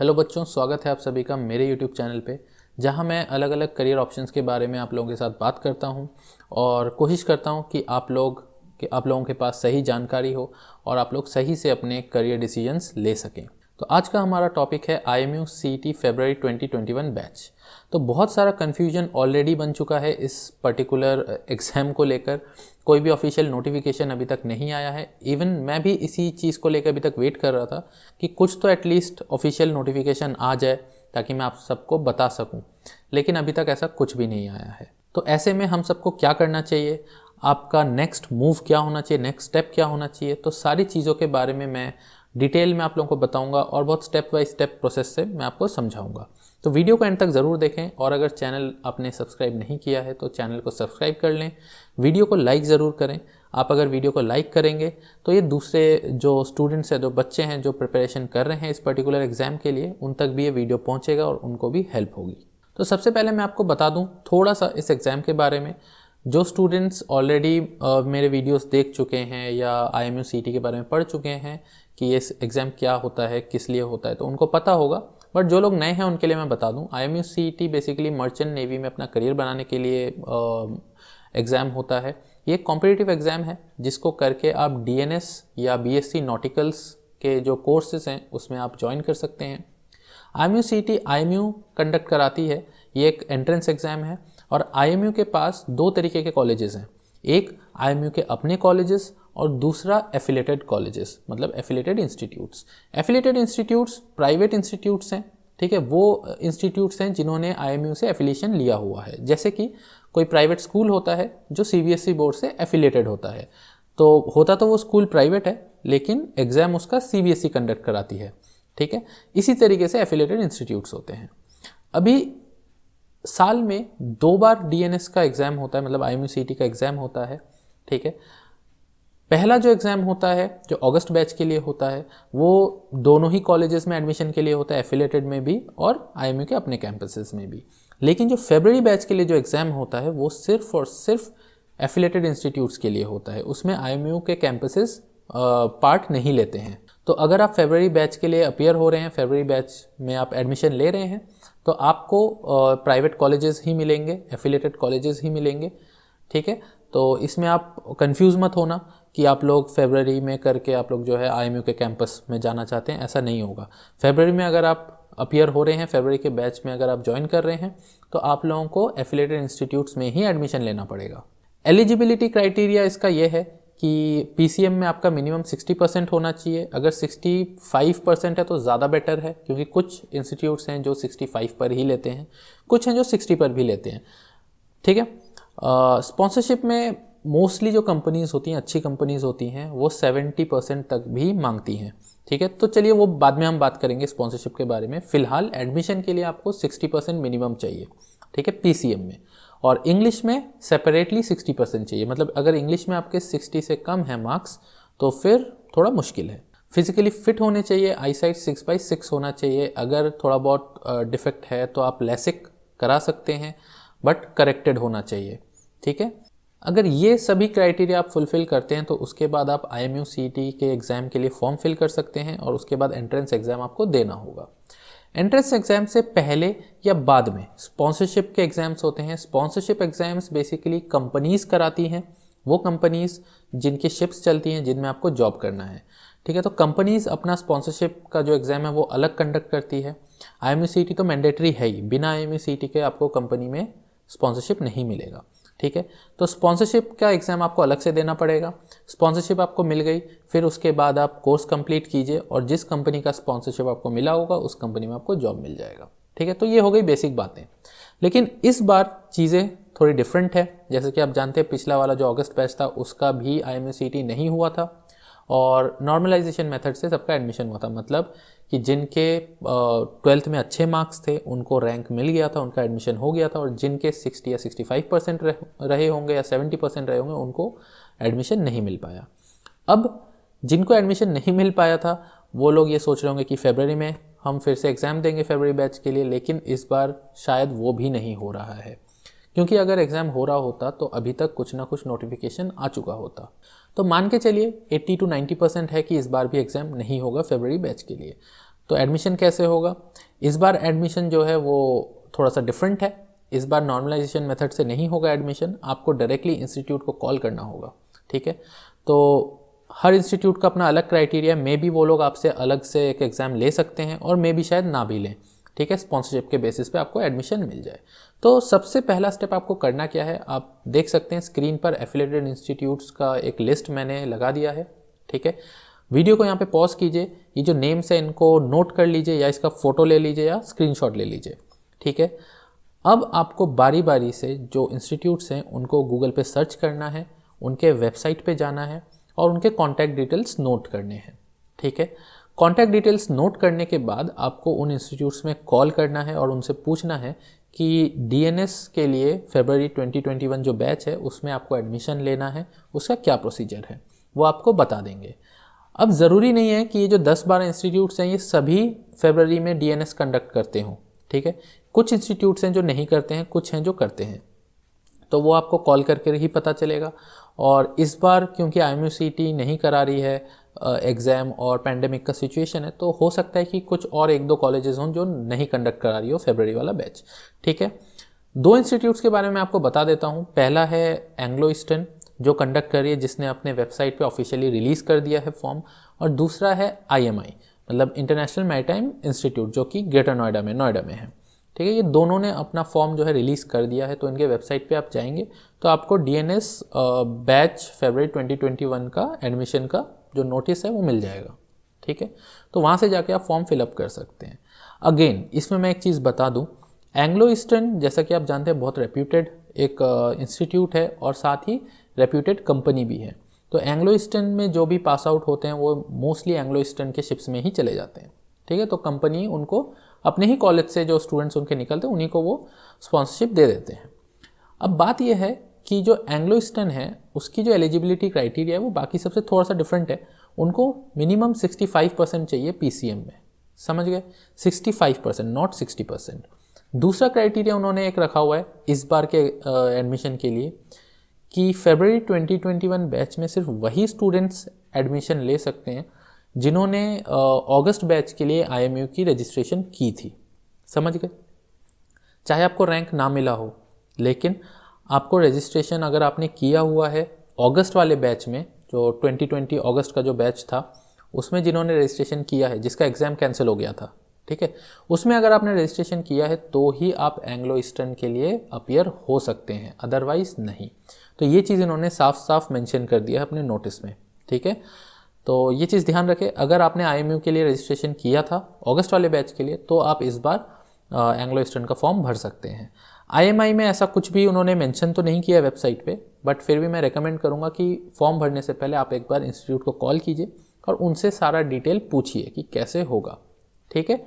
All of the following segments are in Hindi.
हेलो बच्चों, स्वागत है आप सभी का मेरे यूट्यूब चैनल पे, जहां मैं अलग अलग करियर ऑप्शंस के बारे में आप लोगों के साथ बात करता हूं और कोशिश करता हूं कि आप लोगों के पास सही जानकारी हो और आप लोग सही से अपने करियर डिसीजंस ले सकें। तो आज का हमारा टॉपिक है IMU CET फरवरी 2021 बैच। तो बहुत सारा कन्फ्यूजन ऑलरेडी बन चुका है इस पर्टिकुलर एग्ज़ाम को लेकर। कोई भी ऑफिशियल नोटिफिकेशन अभी तक नहीं आया है। इवन मैं भी इसी चीज़ को लेकर अभी तक वेट कर रहा था कि कुछ तो एटलीस्ट ऑफिशियल नोटिफिकेशन आ जाए ताकि मैं आप सबको बता सकूं, लेकिन अभी तक ऐसा कुछ भी नहीं आया है। तो ऐसे में हम सबको क्या करना चाहिए, आपका नेक्स्ट मूव क्या होना चाहिए, नेक्स्ट स्टेप क्या होना चाहिए, तो सारी चीज़ों के बारे में मैं डिटेल में आप लोगों को बताऊंगा और बहुत स्टेप बाय स्टेप प्रोसेस से मैं आपको समझाऊंगा। तो वीडियो को एंड तक ज़रूर देखें और अगर चैनल आपने सब्सक्राइब नहीं किया है तो चैनल को सब्सक्राइब कर लें। वीडियो को लाइक ज़रूर करें। आप अगर वीडियो को लाइक करेंगे तो ये दूसरे जो स्टूडेंट्स हैं, जो बच्चे हैं, जो प्रिपरेशन कर रहे हैं इस पर्टिकुलर एग्ज़ाम के लिए, उन तक भी ये वीडियो पहुँचेगा और उनको भी हेल्प होगी। तो सबसे पहले मैं आपको बता दूँ थोड़ा सा इस एग्ज़ाम के बारे में। जो स्टूडेंट्स ऑलरेडी मेरे वीडियोस देख चुके हैं या IMU CET के बारे में पढ़ चुके हैं कि ये एग्ज़ाम क्या होता है, किस लिए होता है, तो उनको पता होगा। बट जो लोग नए हैं उनके लिए मैं बता दूं, IMU CET basically merchant navy में अपना करियर बनाने के लिए एग्ज़ाम होता है। ये एक कॉम्पिटिटिव एग्ज़ाम है जिसको करके आप DNS या BSc नॉटिकल्स के जो कोर्सेज हैं उसमें आप ज्वाइन कर सकते हैं। IMU CET IMU कंडक्ट कराती है। ये एक एंट्रेंस एग्ज़ाम है और IMU के पास दो तरीके के कॉलेजेस हैं। एक IMU के अपने कॉलेजेस और दूसरा एफिलेटेड कॉलेजेस, मतलब affiliated institutes. Affiliated institutes private institutes हैं, ठीक है। वो इंस्टीट्यूट्स हैं जिन्होंने IMU से एफिलिएशन लिया हुआ है। जैसे कि कोई प्राइवेट स्कूल होता है जो CBSE बोर्ड से एफिलेटेड होता है, तो होता तो वो स्कूल प्राइवेट है लेकिन एग्ज़ाम उसका CBSE कंडक्ट कराती है, ठीक है। इसी तरीके से एफिलेटेड इंस्टीट्यूट्स होते हैं। अभी साल में 2 बार DNS का एग्ज़ाम होता है, मतलब IMU CET का एग्ज़ाम होता है, ठीक है। पहला जो एग्ज़ाम होता है जो अगस्त बैच के लिए होता है वो दोनों ही कॉलेजेस में एडमिशन के लिए होता है, एफिलेटेड में भी और IMU के अपने कैंपसेस में भी। लेकिन जो फरवरी बैच के लिए जो एग्ज़ाम होता है वो सिर्फ और सिर्फ एफिलेटेड इंस्टीट्यूट्स के लिए होता है। उसमें IMU के कैंपसेस पार्ट नहीं लेते हैं। तो अगर आप फरवरी बैच के लिए अपीयर हो रहे हैं, फरवरी बैच में आप एडमिशन ले रहे हैं, तो आपको प्राइवेट कॉलेजेस ही मिलेंगे, एफिलेटेड कॉलेजेस ही मिलेंगे, ठीक है। तो इसमें आप कंफ्यूज मत होना कि आप लोग फरवरी में करके आप लोग जो है IMU के कैंपस में जाना चाहते हैं, ऐसा नहीं होगा। फरवरी में अगर आप अपीयर हो रहे हैं, फरवरी के बैच में अगर आप ज्वाइन कर रहे हैं, तो आप लोगों को एफिलेटेड इंस्टीट्यूट्स में ही एडमिशन लेना पड़ेगा। एलिजिबिलिटी क्राइटेरिया इसका ये है कि PCM में आपका मिनिमम 60% होना चाहिए। अगर 65% है तो ज़्यादा बेटर है, क्योंकि कुछ इंस्टीट्यूट्स हैं जो 65 पर ही लेते हैं, कुछ हैं जो 60 पर भी लेते हैं, ठीक है। स्पॉन्सरशिप में मोस्टली जो कंपनीज़ होती हैं, अच्छी कंपनीज़ होती हैं, वो 70% तक भी मांगती हैं, ठीक है। तो चलिए वो बाद में हम बात करेंगे स्पॉन्सरशिप के बारे में। फ़िलहाल एडमिशन के लिए आपको 60% मिनिमम चाहिए, ठीक है, PCM में। और इंग्लिश में सेपरेटली 60% चाहिए। मतलब अगर इंग्लिश में आपके 60 से कम है मार्क्स तो फिर थोड़ा मुश्किल है। फिजिकली फिट होने चाहिए, आईसाइट 6/6 होना चाहिए। अगर थोड़ा बहुत डिफेक्ट है तो आप लेसिक करा सकते हैं, बट करेक्टेड होना चाहिए, ठीक है। अगर ये सभी क्राइटेरिया आप फुलफ़िल करते हैं तो उसके बाद आप IMU CET के एग्ज़ाम के लिए फॉर्म फिल कर सकते हैं और उसके बाद एंट्रेंस एग्ज़ाम आपको देना होगा। एंट्रेंस एग्ज़ाम से पहले या बाद में स्पॉन्सरशिप के एग्ज़ाम्स होते हैं। स्पॉन्सरशिप एग्ज़ाम्स बेसिकली कंपनीज़ कराती हैं, वो कंपनीज़ जिनकी शिप्स चलती हैं, जिनमें आपको जॉब करना है, ठीक है। तो कंपनीज़ अपना स्पॉन्सरशिप का जो एग्ज़ाम है वो अलग कंडक्ट करती है। IMU CET तो मैंडेटरी है ही, बिना IMU CET के आपको कंपनी में स्पॉन्सरशिप नहीं मिलेगा, ठीक है। तो स्पॉन्सरशिप का एग्ज़ाम आपको अलग से देना पड़ेगा। स्पॉन्सरशिप आपको मिल गई, फिर उसके बाद आप कोर्स कंप्लीट कीजिए और जिस कंपनी का स्पॉन्सरशिप आपको मिला होगा उस कंपनी में आपको जॉब मिल जाएगा, ठीक है। तो ये हो गई बेसिक बातें। लेकिन इस बार चीज़ें थोड़ी डिफरेंट है। जैसे कि आप जानते हैं पिछला वाला जो अगस्त बैच था उसका भी IMU CET नहीं हुआ था और नॉर्मलाइजेशन मेथड से सबका एडमिशन हुआ था। मतलब कि जिनके 12th में अच्छे मार्क्स थे उनको रैंक मिल गया था, उनका एडमिशन हो गया था, और जिनके 60 या 65% रहे होंगे या 70% रहे होंगे उनको एडमिशन नहीं मिल पाया। अब जिनको एडमिशन नहीं मिल पाया था वो लोग ये सोच रहे होंगे कि फरवरी में हम फिर से एग्ज़ाम देंगे फरवरी बैच के लिए, लेकिन इस बार शायद वो भी नहीं हो रहा है, क्योंकि अगर एग्ज़ाम हो रहा होता तो अभी तक कुछ ना कुछ नोटिफिकेशन आ चुका होता। तो मान के चलिए 80 to 90% है कि इस बार भी एग्ज़ाम नहीं होगा फरवरी बैच के लिए। तो एडमिशन कैसे होगा? इस बार एडमिशन जो है वो थोड़ा सा डिफरेंट है। इस बार नॉर्मलाइजेशन मेथड से नहीं होगा एडमिशन, आपको डायरेक्टली इंस्टीट्यूट को कॉल करना होगा, ठीक है। तो हर इंस्टीट्यूट का अपना अलग क्राइटेरिया, मे बी वो लोग आपसे अलग से एक एग्ज़ाम ले सकते हैं और मे बी शायद ना भी लें, ठीक है। स्पॉन्सरशिप के बेसिस पे आपको एडमिशन मिल जाए। तो सबसे पहला स्टेप आपको करना क्या है, आप देख सकते हैं स्क्रीन पर एफिलिएटेड इंस्टीट्यूट्स का एक लिस्ट मैंने लगा दिया है, ठीक है। वीडियो को यहाँ पे पॉज कीजिए, ये जो नेम्स है इनको नोट कर लीजिए या इसका फ़ोटो ले लीजिए या स्क्रीनशॉट ले लीजिए, ठीक है। अब आपको बारी बारी से जो इंस्टीट्यूट्स हैं उनको गूगल पे सर्च करना है, उनके वेबसाइट पे जाना है और उनके कॉन्टैक्ट डिटेल्स नोट करने हैं, ठीक है। कॉन्टैक्ट डिटेल्स नोट करने के बाद आपको उन इंस्टीट्यूट्स में कॉल करना है और उनसे पूछना है कि डीएनएस के लिए फरवरी 2021 जो बैच है उसमें आपको एडमिशन लेना है, उसका क्या प्रोसीजर है वो आपको बता देंगे। अब ज़रूरी नहीं है कि ये जो 10-12 इंस्टीट्यूट्स हैं ये सभी फरवरी में डीएनएस कंडक्ट करते हों, ठीक है। कुछ इंस्टीट्यूट्स हैं जो नहीं करते हैं, कुछ हैं जो करते हैं, तो वो आपको कॉल करके ही पता चलेगा। और इस बार क्योंकि IMUCET नहीं करा रही है एग्ज़ाम और पैंडेमिक का सिचुएशन है, तो हो सकता है कि कुछ और 1-2 कॉलेजेस हों जो नहीं कंडक्ट करा रही हो फरवरी वाला बैच, ठीक है। 2 इंस्टीट्यूट्स के बारे में आपको बता देता हूँ। पहला है एंग्लो ईस्टर्न जो कंडक्ट कर रही है, जिसने अपने वेबसाइट पे ऑफिशियली रिलीज़ कर दिया है फॉर्म, और दूसरा है IMI मतलब इंटरनेशनल मैरीटाइम इंस्टीट्यूट जो कि ग्रेटर नोएडा में है, ठीक है। ये दोनों ने अपना फॉर्म जो है रिलीज़ कर दिया है, तो इनके वेबसाइट पे आप जाएंगे तो आपको DNS बैच फरवरी 2021 का एडमिशन का जो नोटिस है वो मिल जाएगा, ठीक है। तो वहाँ से जाके आप फॉर्म फिलअप कर सकते हैं। अगेन इसमें मैं एक चीज़ बता दूँ, एंग्लो ईस्टर्न जैसा कि आप जानते हैं बहुत रेप्यूटेड एक इंस्टीट्यूट है और साथ ही रेप्यूटेड कंपनी भी है। तो एंग्लो ईस्टर्न में जो भी पास आउट होते हैं वो मोस्टली एंग्लो ईस्टर्न के शिप्स में ही चले जाते हैं, ठीक है। तो कंपनी उनको अपने ही कॉलेज से जो स्टूडेंट्स उनके निकलते हैं उन्हीं को वो स्पॉन्सरशिप दे देते हैं। अब बात यह है कि जो एंग्लो ईस्टर्न है उसकी जो एलिजिबिलिटी क्राइटेरिया है वो बाकी सबसे थोड़ा सा डिफरेंट है। उनको मिनिमम 65% चाहिए PCM में, समझ गए, 65% नॉट 60%। दूसरा क्राइटेरिया उन्होंने एक रखा हुआ है इस बार के एडमिशन के लिए कि फरवरी 2021 बैच में सिर्फ वही स्टूडेंट्स एडमिशन ले सकते हैं जिन्होंने अगस्त बैच के लिए IMU की रजिस्ट्रेशन की थी, समझ गए। चाहे आपको रैंक ना मिला हो, लेकिन आपको रजिस्ट्रेशन अगर आपने किया हुआ है अगस्त वाले बैच में, जो 2020 अगस्त का जो बैच था उसमें जिन्होंने रजिस्ट्रेशन किया है, जिसका एग्ज़ाम कैंसिल हो गया था, ठीक है, उसमें अगर आपने रजिस्ट्रेशन किया है तो ही आप एंग्लो ईस्टर्न के लिए अपीयर हो सकते हैं, अदरवाइज़ नहीं। तो ये चीज़ इन्होंने साफ साफ मेंशन कर दिया है अपने नोटिस में, ठीक है। तो ये चीज़ ध्यान रखें, अगर आपने IMU के लिए रजिस्ट्रेशन किया था अगस्त वाले बैच के लिए तो आप इस बार एंग्लो ईस्टर्न का फॉर्म भर सकते हैं। IMI में ऐसा कुछ भी उन्होंने मेंशन तो नहीं किया है वेबसाइट पे, बट फिर भी मैं रेकमेंड करूँगा कि फॉर्म भरने से पहले आप एक बार इंस्टीट्यूट को कॉल कीजिए और उनसे सारा डिटेल पूछिए कि कैसे होगा, ठीक है।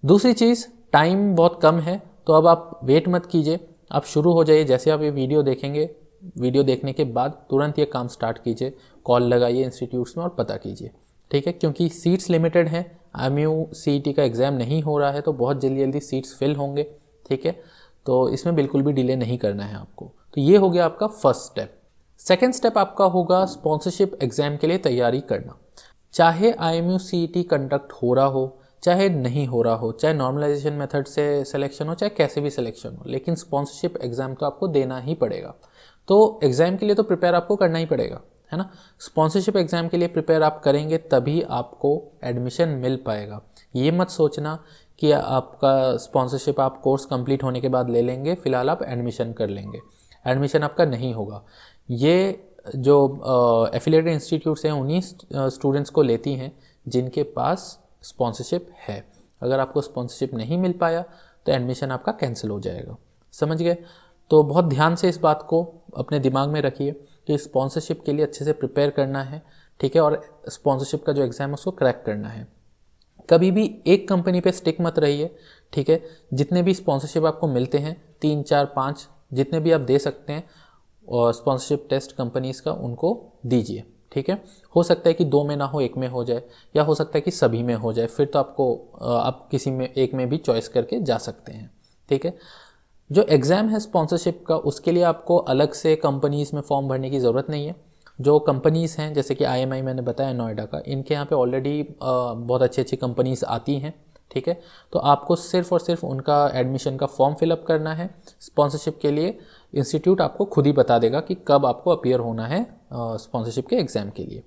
दूसरी चीज़, टाइम बहुत कम है तो अब आप वेट मत कीजिए, आप शुरू हो जाइए। जैसे आप ये वीडियो देखेंगे, वीडियो देखने के बाद तुरंत ये काम स्टार्ट कीजिए, कॉल लगाइए इंस्टीट्यूट्स में और पता कीजिए, ठीक है। क्योंकि सीट्स लिमिटेड हैं, IMUCET का एग्ज़ाम नहीं हो रहा है तो बहुत जल्दी जल्दी सीट्स फिल होंगे, ठीक है। तो इसमें बिल्कुल भी डिले नहीं करना है आपको। तो ये हो गया आपका फर्स्ट स्टेप। सेकेंड स्टेप आपका होगा स्पॉन्सरशिप एग्ज़ाम के लिए तैयारी करना। चाहे IMUCET कंडक्ट हो रहा हो, चाहे नहीं हो रहा हो, चाहे नॉर्मलाइजेशन मेथड से सिलेक्शन हो, चाहे कैसे भी सिलेक्शन हो, लेकिन स्पॉन्सरशिप एग्ज़ाम तो आपको देना ही पड़ेगा। तो एग्ज़ाम के लिए तो प्रिपेयर आपको करना ही पड़ेगा, है ना। स्पॉन्सरशिप एग्ज़ाम के लिए प्रिपेयर आप करेंगे तभी आपको एडमिशन मिल पाएगा। ये मत सोचना कि आपका स्पॉन्सरशिप आप कोर्स कंप्लीट होने के बाद ले लेंगे, फ़िलहाल आप एडमिशन कर लेंगे, एडमिशन आपका नहीं होगा। ये जो एफिलिएटेड इंस्टीट्यूट्स हैं उन्हीं स्टूडेंट्स को लेती हैं जिनके पास स्पॉन्सरशिप है। अगर आपको स्पॉन्सरशिप नहीं मिल पाया तो एडमिशन आपका कैंसिल हो जाएगा, समझ गए। तो बहुत ध्यान से इस बात को अपने दिमाग में रखिए कि स्पॉन्सरशिप के लिए अच्छे से प्रिपेयर करना है, ठीक है, और स्पॉन्सरशिप का जो एग्ज़ाम है उसको क्रैक करना है। कभी भी एक कंपनी पे स्टिक मत रहिए, ठीक है। जितने भी स्पॉन्सरशिप आपको मिलते हैं 3, 4, 5 जितने भी आप दे सकते हैं और स्पॉन्सरशिप टेस्ट कंपनीज़ का, उनको दीजिए, ठीक है। हो सकता है कि 2 में ना हो, 1 में हो जाए, या हो सकता है कि सभी में हो जाए, फिर तो आपको आप किसी में एक में भी चॉइस करके जा सकते हैं, ठीक है। जो एग्ज़ाम है स्पॉन्सरशिप का उसके लिए आपको अलग से कंपनीज़ में फॉर्म भरने की ज़रूरत नहीं है। जो कंपनीज़ हैं जैसे कि IMI मैंने बताया नोएडा का, इनके यहाँ पे ऑलरेडी बहुत अच्छी अच्छी कंपनीज़ आती हैं, ठीक है। तो आपको सिर्फ और सिर्फ उनका एडमिशन का फॉर्म फिलअप करना है। स्पॉन्सरशिप के लिए इंस्टीट्यूट आपको खुद ही बता देगा कि कब आपको अपीयर होना है स्पॉन्सरशिप के एग्ज़ाम के लिए,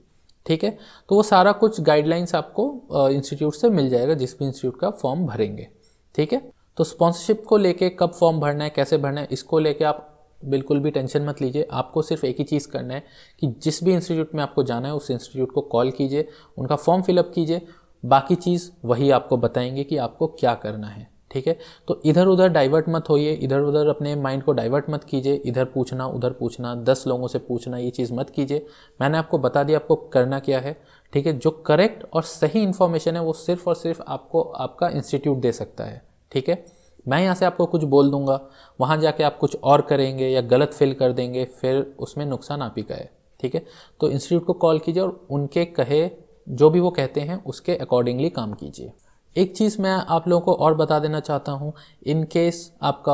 ठीक है। तो वो सारा कुछ गाइडलाइंस आपको इंस्टीट्यूट से मिल जाएगा जिस भी इंस्टीट्यूट का फॉर्म भरेंगे, ठीक है। तो स्पॉन्सरशिप को लेके कब फॉर्म भरना है, कैसे भरना है, इसको लेके आप बिल्कुल भी टेंशन मत लीजिए। आपको सिर्फ एक ही चीज़ करना है कि जिस भी इंस्टीट्यूट में आपको जाना है उस इंस्टीट्यूट को कॉल कीजिए, उनका फॉर्म फिलअप कीजिए, बाकी चीज़ वही आपको बताएंगे कि आपको क्या करना है, ठीक है। तो इधर उधर डाइवर्ट मत होइए, इधर उधर अपने माइंड को डाइवर्ट मत कीजिए, इधर पूछना उधर पूछना, 10 लोगों से पूछना, ये चीज़ मत कीजिए। मैंने आपको बता दिया आपको करना क्या है, ठीक है। जो करेक्ट और सही इन्फॉर्मेशन है वो सिर्फ और सिर्फ आपको आपका इंस्टीट्यूट दे सकता है, ठीक है। मैं यहाँ से आपको कुछ बोल दूंगा, वहाँ जाके आप कुछ और करेंगे या गलत फिल कर देंगे, फिर उसमें नुकसान आप ही का है, ठीक है। तो इंस्टीट्यूट को कॉल कीजिए और उनके कहे जो भी वो कहते हैं उसके अकॉर्डिंगली काम कीजिए। एक चीज़ मैं आप लोगों को और बता देना चाहता हूँ, इन केस आपका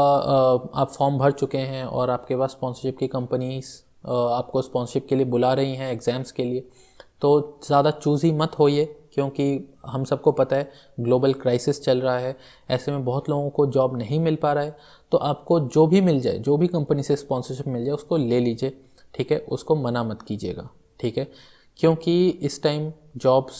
आप फॉर्म भर चुके हैं और आपके पास स्पॉन्सरशिप की कंपनीज आपको स्पॉन्सरशिप के लिए बुला रही हैं एग्ज़ाम्स के लिए, तो ज़्यादा चूज़ी मत होइए, क्योंकि हम सबको पता है ग्लोबल क्राइसिस चल रहा है, ऐसे में बहुत लोगों को जॉब नहीं मिल पा रहा है। तो आपको जो भी मिल जाए, जो भी कंपनी से स्पॉन्सरशिप मिल जाए उसको ले लीजिए, ठीक है। उसको मना मत कीजिएगा, ठीक है। क्योंकि इस टाइम जॉब्स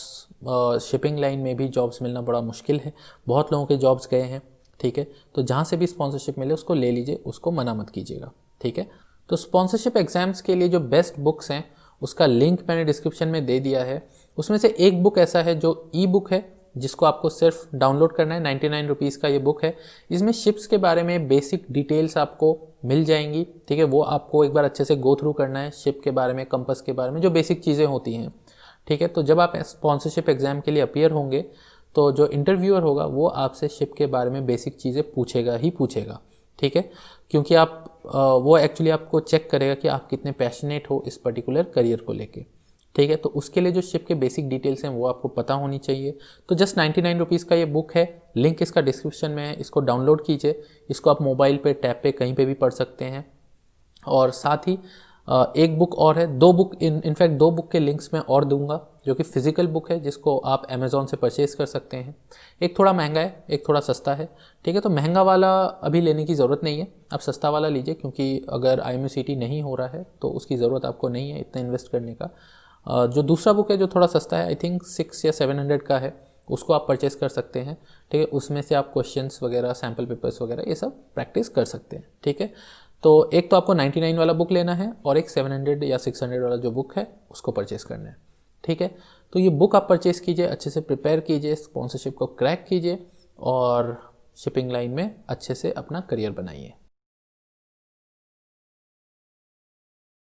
शिपिंग लाइन में भी जॉब्स मिलना बड़ा मुश्किल है, बहुत लोगों के जॉब्स गए हैं, ठीक है। तो जहाँ से भी स्पॉन्सरशिप मिले उसको ले लीजिए, उसको मना मत कीजिएगा, ठीक है। तो स्पॉन्सरशिप एग्ज़ाम्स के लिए जो बेस्ट बुक्स हैं उसका लिंक मैंने डिस्क्रिप्शन में दे दिया है। उसमें से एक बुक ऐसा है जो ई बुक है, जिसको आपको सिर्फ डाउनलोड करना है, 99 रुपीज़ का ये बुक है। इसमें शिप्स के बारे में बेसिक डिटेल्स आपको मिल जाएंगी, ठीक है। वो आपको एक बार अच्छे से गो थ्रू करना है, शिप के बारे में, कंपस के बारे में, जो बेसिक चीज़ें होती हैं, ठीक है। तो जब आप स्पॉन्सरशिप एग्ज़ाम के लिए अपीयर होंगे तो जो इंटरव्यूअर होगा वो आपसे शिप के बारे में बेसिक चीज़ें पूछेगा ही पूछेगा, ठीक है। क्योंकि आप वो एक्चुअली आपको चेक करेगा कि आप कितने पैशनेट हो इस पर्टिकुलर करियर को लेके, ठीक है। तो उसके लिए जो शिप के बेसिक डिटेल्स हैं वो आपको पता होनी चाहिए। तो जस्ट 99 रुपीज़ का ये बुक है, लिंक इसका डिस्क्रिप्शन में है, इसको डाउनलोड कीजिए। इसको आप मोबाइल पे, टैब पे, कहीं पे भी पढ़ सकते हैं। और साथ ही एक बुक और है, दो बुक इनफैक्ट दो बुक के लिंक्स मैं और दूंगा, जो कि फिजिकल बुक है जिसको आप अमेज़ॉन से परचेज़ कर सकते हैं। एक थोड़ा महंगा है, एक थोड़ा सस्ता है, ठीक है। तो महंगा वाला अभी लेने की ज़रूरत नहीं है, आप सस्ता वाला लीजिए, क्योंकि अगर IMUCT नहीं हो रहा है तो उसकी ज़रूरत आपको नहीं है इतना इन्वेस्ट करने का। जो दूसरा बुक है जो थोड़ा सस्ता है, आई थिंक 600 या 700 का है, उसको आप परचेज़ कर सकते हैं, ठीक है। उसमें से आप क्वेश्चंस वगैरह, सैम्पल पेपर्स वगैरह ये सब प्रैक्टिस कर सकते हैं, ठीक है। तो एक तो आपको 99 वाला बुक लेना है और एक 700 या 600 वाला जो बुक है उसको परचेज़ करना है, ठीक है। तो ये बुक आप परचेज़ कीजिए, अच्छे से प्रिपेयर कीजिए, स्पॉन्सरशिप को क्रैक कीजिए और शिपिंग लाइन में अच्छे से अपना करियर बनाइए।